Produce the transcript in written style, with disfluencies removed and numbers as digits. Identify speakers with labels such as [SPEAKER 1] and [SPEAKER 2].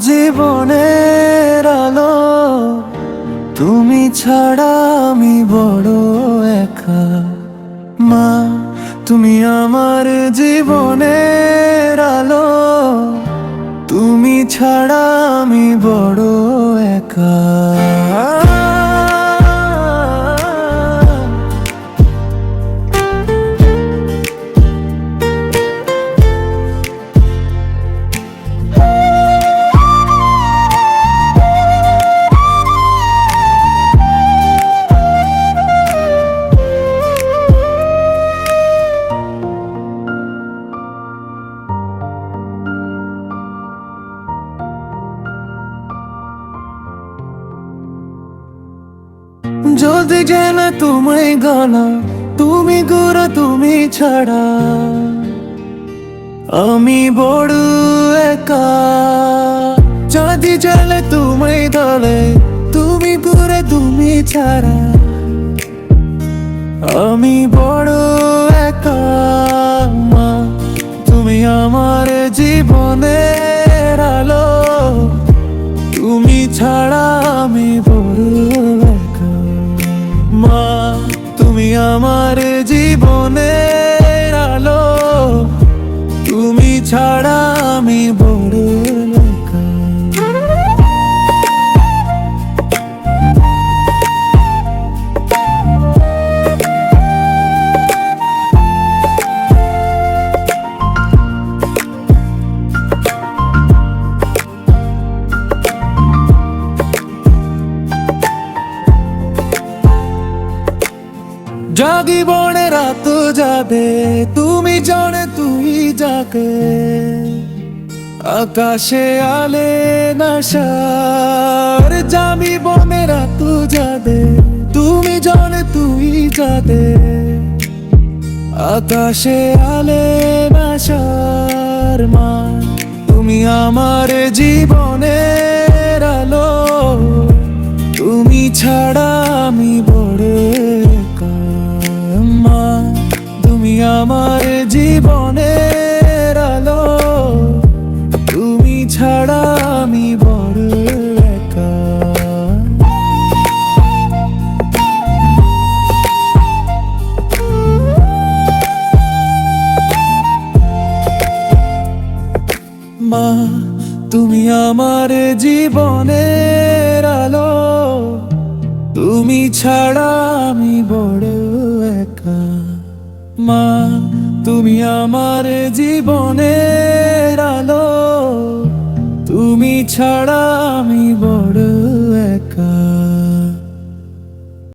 [SPEAKER 1] জীবনের আলো, তুমি ছাড়া আমি বড় একা। মা, তুমি আমার জীবনের আলো, তুমি ছাড়া আমি বড় একা। যদি জেনে তুমি গলা, তুমি গুরু, তুমি ছাড়া আমি বড় একা। যদি জেলে তুমি দলে, তুমি গুরু, তুমি ছাড়া আমি বড় একা। মা, তুমি আমার জীবনের আলো, তুমি ছাড়া আমি বড় একা। মা, তুমি আমার জীবনের আলো, তুমি ছাড়া আমি বড় একা। জাগিবনে রাত যাবে, তুমি জানে তুই যাকে। আকাশে আলে নাশার জাগিবনে রাত যাবে, তুমি জানে তুই যাবে। আকাশে আলে নাশার মা, তুমি আমার জীবনের আলো, তুমি ছাড়া আমি বড় একা। মা, তুমি আমার জীবনের আলো, তুমি ছাড়া আমি বড় একা। মা, তুমি আমার জীবনের আলো, তুমি ছাড়া আমি বড় একা। মা, তুমি আমার জীবনের আলো, তুমি ছাড়া